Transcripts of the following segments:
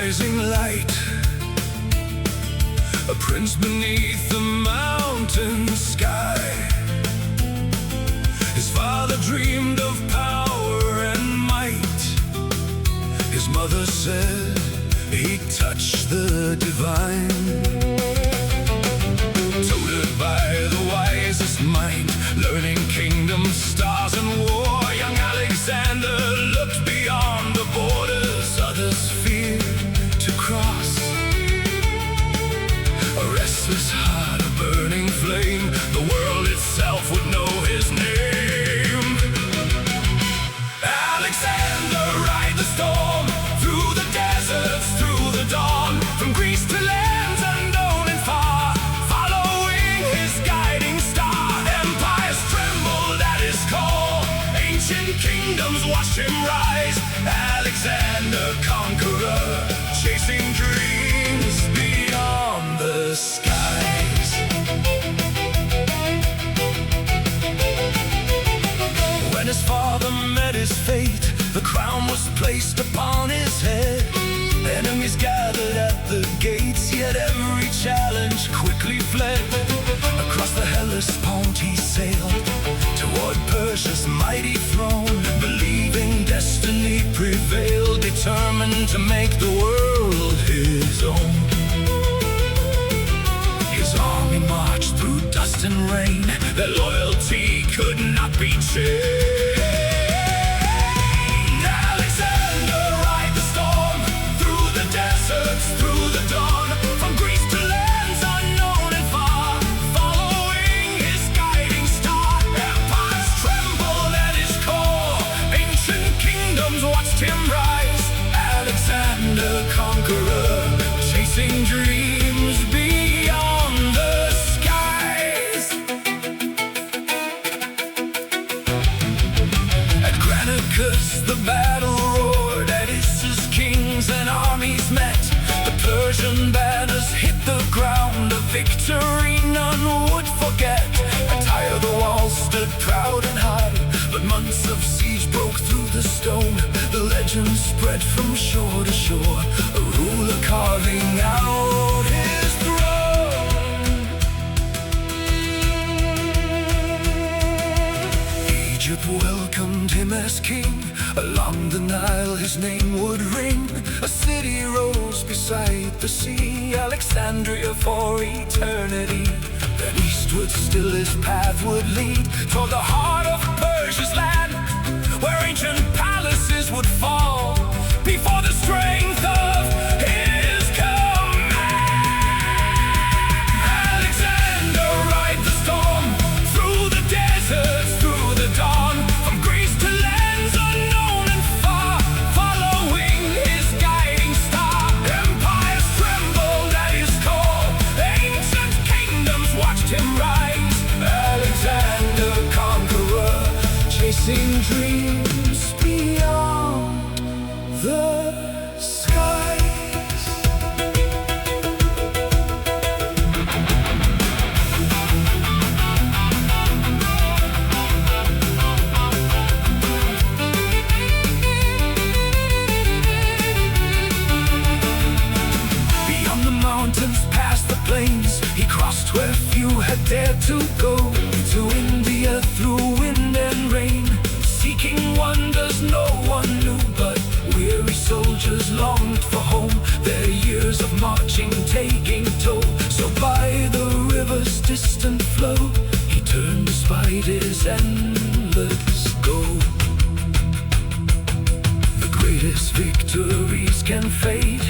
rising light, a prince beneath the mountain sky. His father dreamed of power and might. His mother said he touched the divine. Tutored by the wisest mind, learning kingdoms, stars and war, young Alexander looked beyond the borders others feared to cross. A restless heart, a burning flame, the world itself would know his name. Alexander ride the storm, through the deserts, through the dawn, from Greece to lands unknown and far, following his guiding star. Empires trembled at his call, ancient kingdoms watched him rise. Alexander conqueror, chasing dreams beyond the skies. When his father met his fate, the crown was placed upon his head. Enemies gathered at the gates, yet every challenge quickly fled. Across the Hellespont he sailed, toward Persia's mighty throne, believing destiny prevailed, determined to make the world his own. His army marched through dust and rain, their loyalty could not be changed. Through the dawn, from Greece to lands unknown and far, following his guiding star. Empires trembled at his core, ancient kingdoms watched him rise. Alexander conqueror, chasing dreams beyond the skies. At Granicus the battle roared, at Issus kings and armies met. Persian banners hit the ground, a victory none would forget. At Tyre the walls stood proud and high, but months of siege broke through the stone. The legend spread from shore to shore, a ruler carving out his throne. Egypt welcomed him as king, along the Nile his name would ring. A city rose beside the sea, Alexandria for eternity. Then eastward still his path would lead, toward the heart of Persia's land, where ancient palaces would fall before the strength of his command. Alexander ride the storm, through the deserts, through the dawn, from Greece to lands unknown and far, following his guiding star. Empires trembled at his call, ancient kingdoms watched him rise. Alexander conqueror, chasing dreams beyond the skies. Beyond the mountains, past the plains, he crossed where few had dared to go. To India through wind and rain, seeking wonders no one knew. But weary soldiers longed for home, their years of marching taking toll. So by the river's distant flow, he turned despite his endless goal. The greatest victories can fade,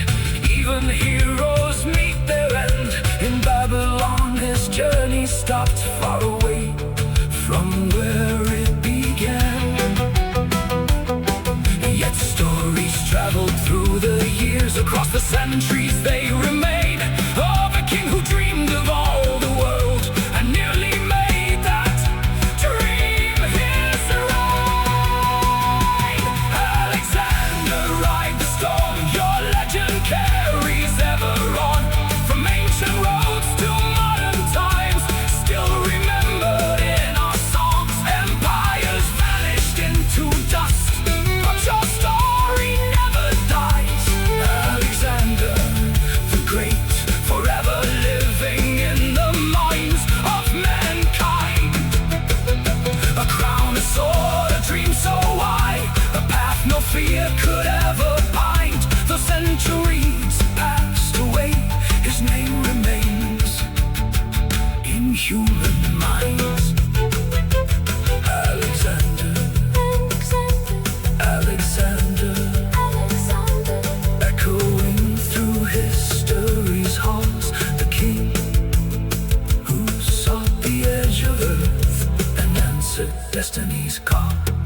even heroes meet their end. In Babylon his journey stopped, far away from where it began. Yet stories traveled through the years, across the centuries they remain, of a king who dreamed of all the world and nearly made that dream his right. Alexander ride the storm, your legend destiny's call.